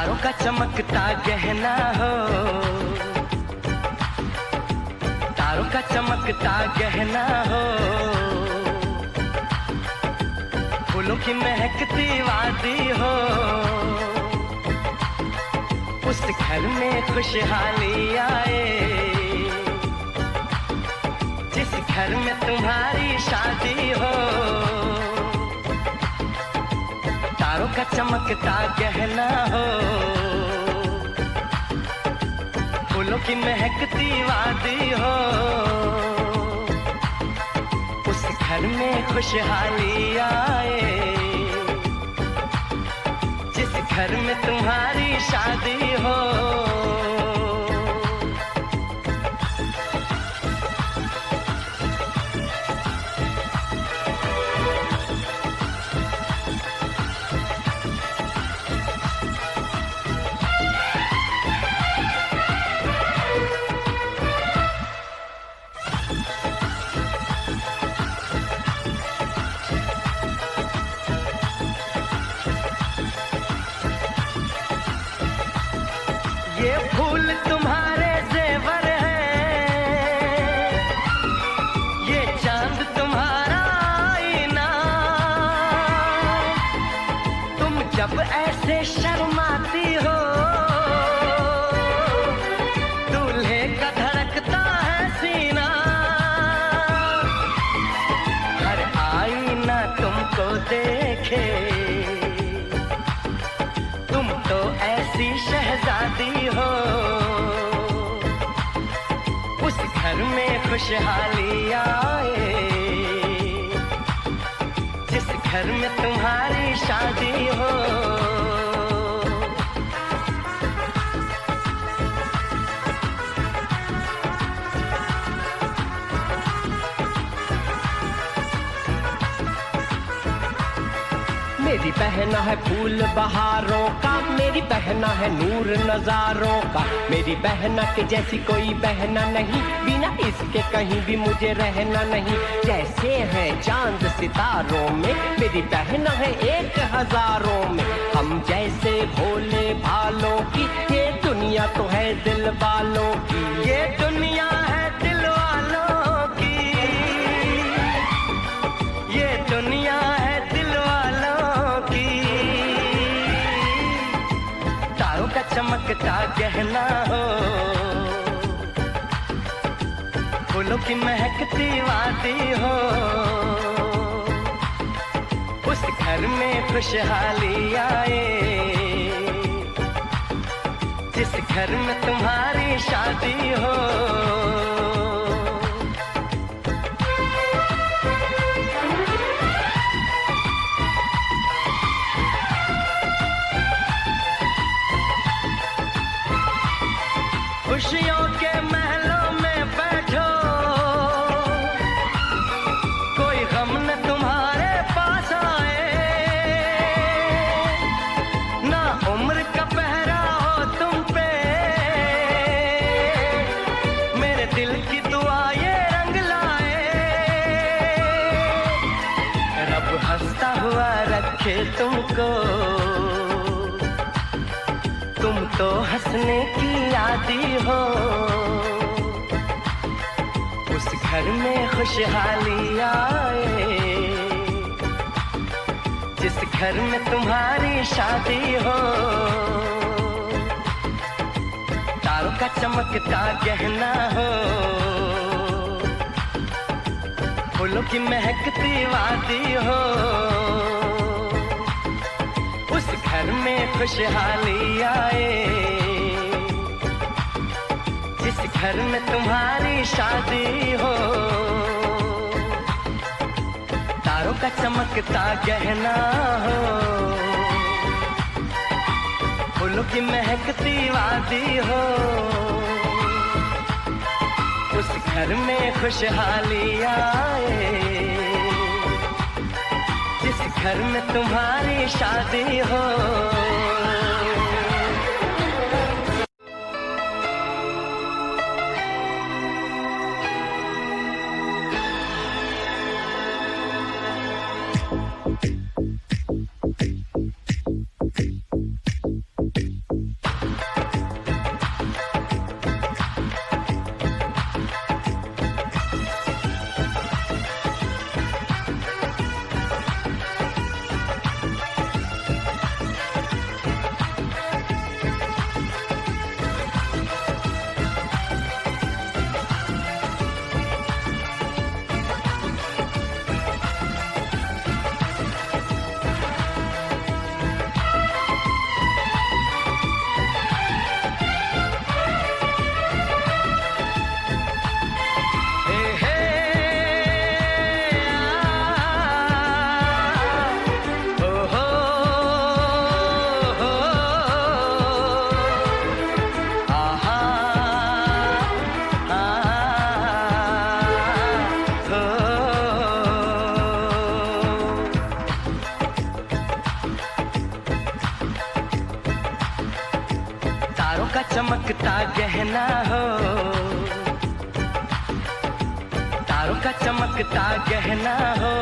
तारों का चमकता गहना हो, तारों का चमकता गहना हो, फूलों की महकती वादी हो, उस घर में खुशहाली आए, जिस घर में तुम्हारी शादी हो। तारों का चमकता गहना हो, फूलों की महकती वादी हो, उस घर में खुशहाली आए, जिस घर में तुम्हारी शादी हो। ये फूल तुम्हारे जेवर हैं, ये चांद तुम्हारा आईना, तुम जब ऐसे शर्माती हो, दूल्हे का धड़कता है सीना, हर आईना तुमको देखे, तुम तो ऐसी शहजादी हो, उस घर में खुशहाली आए, जिस घर में तुम्हारी शादी हो। मेरी बहना है फूल बहारों का, मेरी बहना है नूर नजारों का, मेरी बहना के जैसी कोई बहना नहीं, बिना इसके कहीं भी मुझे रहना नहीं। जैसे है चांद सितारों में, मेरी बहना है 1000 में, हम जैसे भोले भालों की, ये दुनिया तो है दिल वालों की, ये दुनिया है दिल वालों की, ये दुनिया है दिल वालों की। तारों का चमकता गहना हो, फूलों की महकती वादी हो, उस घर में खुशहाली आए, जिस घर में तुम्हारी शादी हो। खुशियों के महलों में बैठो, कोई गम न तुम्हारे पास आए, ना उम्र का पहरा हो तुम पे, मेरे दिल की दुआ ये रंग लाए, रब हंसता हुआ रखे तुमको, तुम तो हंसने की आदी हो, उस घर में खुशहाली आए, जिस घर में तुम्हारी शादी हो। तारों का चमकता गहना हो, फूलों की महकती वादी हो, उस घर में खुशहाली आए, जिस घर में तुम्हारी शादी हो। तारों का चमकता गहना हो, फूलों की महकती वादी हो, उस घर में खुशहाली आए, जिस घर में तुम्हारी शादी हो। तारों का चमकता गहना हो, तारों का चमकता गहना हो,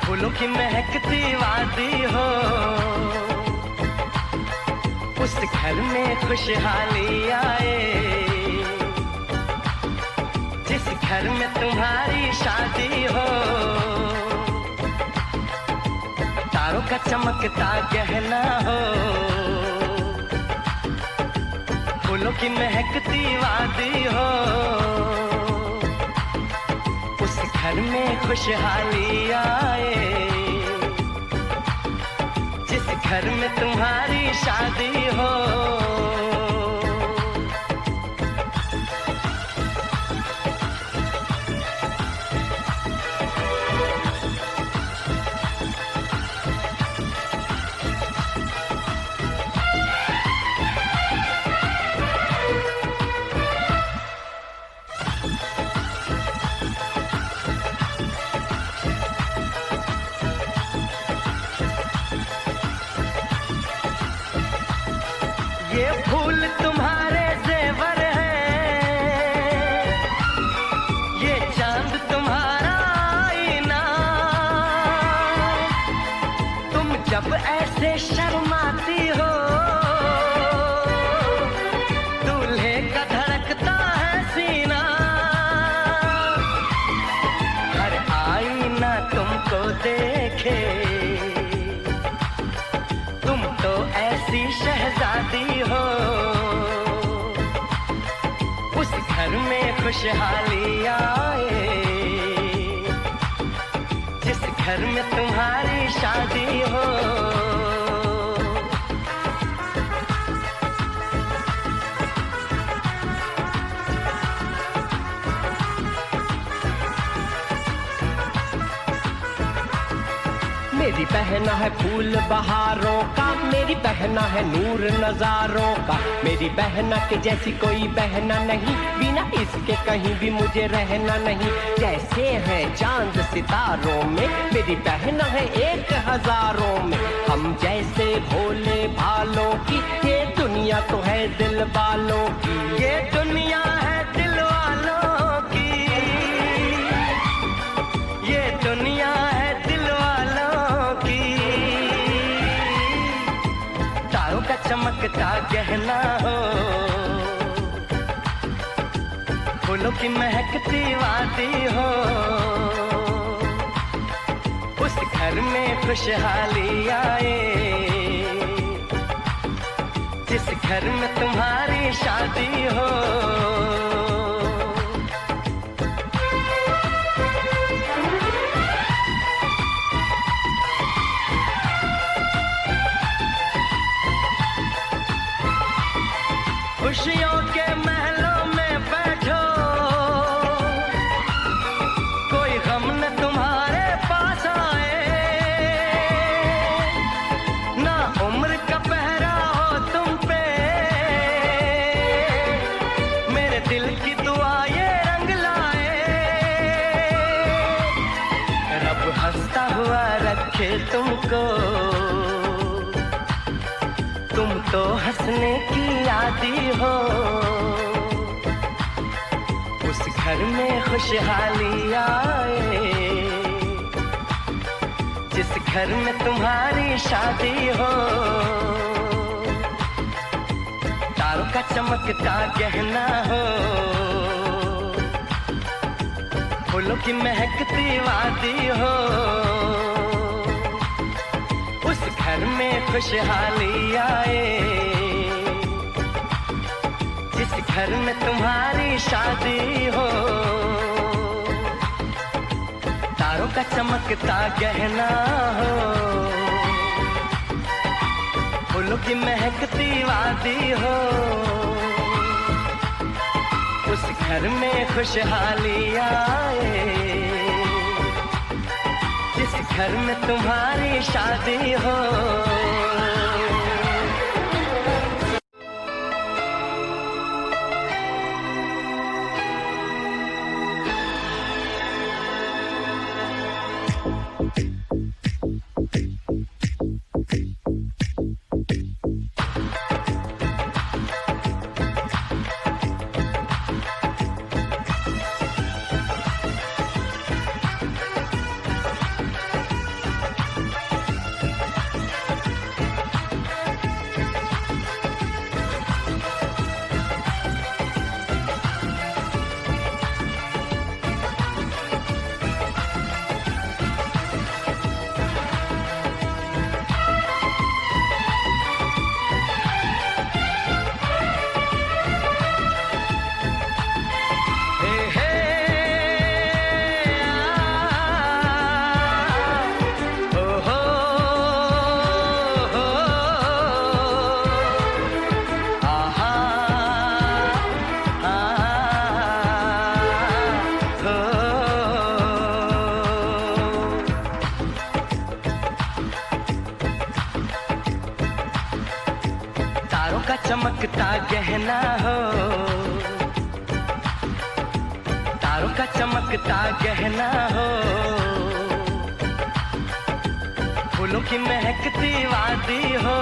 फूलों की महकती वादी हो, उस घर में खुशहाली आए, जिस घर में तुम्हारी शादी हो। तारों का चमकता गहना हो, फूलों की महकती वादी हो, उस घर में खुशहाली आए, जिस घर में तुम्हारी शादी हो। ये फूल तुम्हारे जेवर हैं, ये चांद तुम्हारा आईना, तुम जब ऐसे शर्माती हो, दूल्हे का धड़कता है सीना, हर आईना तुमको देखे, तुम तो ऐसी शहजादी हो, उस घर में खुशहाली आए, जिस घर में तुम्हारी शादी हो। मेरी बहना है फूल बहारों का, मेरी बहना है नूर नजारों का, मेरी बहना के जैसी कोई बहना नहीं, बिना इसके कहीं भी मुझे रहना नहीं। जैसे है चांद सितारों में, मेरी बहना है 1000 में, हम जैसे भोले भालों की, ये दुनिया तो है दिल वालों की, ये दुनिया है दिल वालों की, ये दुनिया है दिल वालों की। तारों का चमकता गहना हो, फूलों की महकती वादी हो, उस घर में खुशहाली आए, जिस घर में तुम्हारी शादी हो। खुशियों के महलों में बैठो, कोई गम न तुम्हारे पास आए, ना उम्र का पहरा हो तुम पे, मेरे दिल की दुआ ये रंग लाए, रब हंसता हुआ रखे तुमको, तुम तो हंसने की आदी हो, उस घर में खुशहाली आए, जिस घर में तुम्हारी शादी हो। तारों का चमकता गहना हो, फूलों की महकती वादी हो, उस घर में खुशहाली आए, जिस घर में तुम्हारी शादी हो। तारों का चमकता गहना हो, फूलों की महकती वादी हो, उस घर में खुशहाली आए, जिस घर में तुम्हारी शादी हो। तारों का चमकता गहना हो, तारों का चमकता गहना हो, फूलों की महकती वादी हो,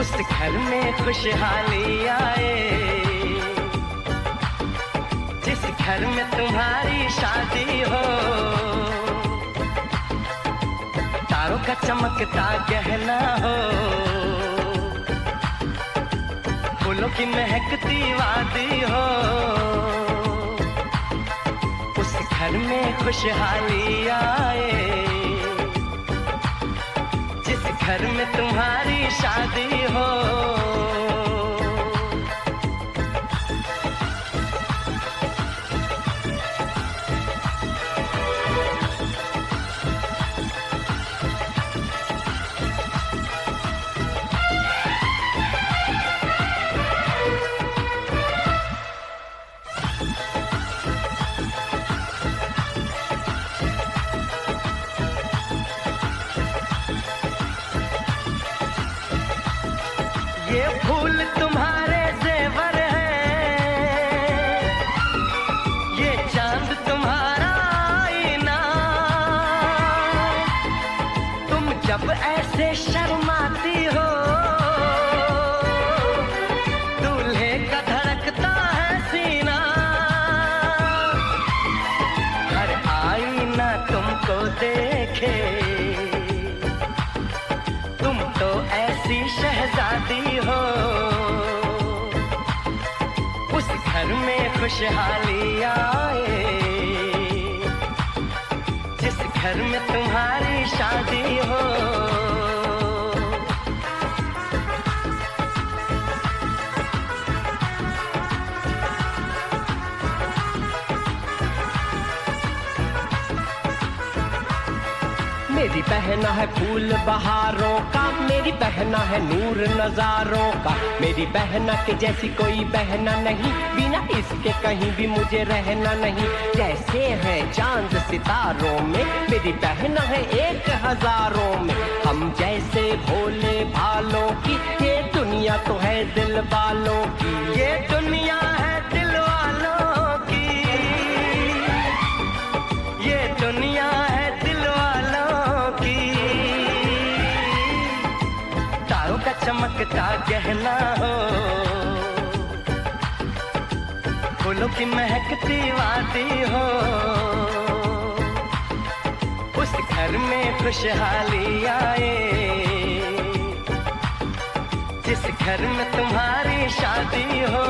उस घर में खुशहाली आए, जिस घर में तुम्हारी शादी हो। तारों का चमकता गहना हो, फूलों की महकती वादी हो, उस घर में खुशहाली आए, जिस घर में तुम्हारी शादी हो। ये फूल तुम्हारे जेवर हैं, ये चांद तुम्हारा आईना, तुम जब ऐसे शर्माती हो, दूल्हे का धड़कता है सीना, हर आईना तुमको देखे, तुम तो ऐसी शहजादी हो, उस घर में खुशहाली आए, जिस घर में तुम्हारी शादी हो। मेरी बहना है फूल बहारों का, मेरी बहना है नूर नजारों का, मेरी बहना के जैसी कोई बहना नहीं, बिना इसके कहीं भी मुझे रहना नहीं। जैसे है चांद सितारों में, मेरी बहना है 1000 में, हम जैसे भोले भालों की, ये दुनिया तो है दिल वालों की, ये दुनिया है दिल वालों की, ये दुनिया है दिल वालों की। तारों का चमकता गहना हो, फूलों की महकती वादी हो, उस घर में खुशहाली आए, जिस घर में तुम्हारी शादी हो।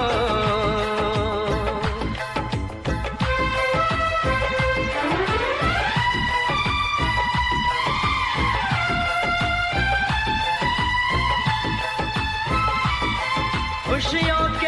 खुशियों के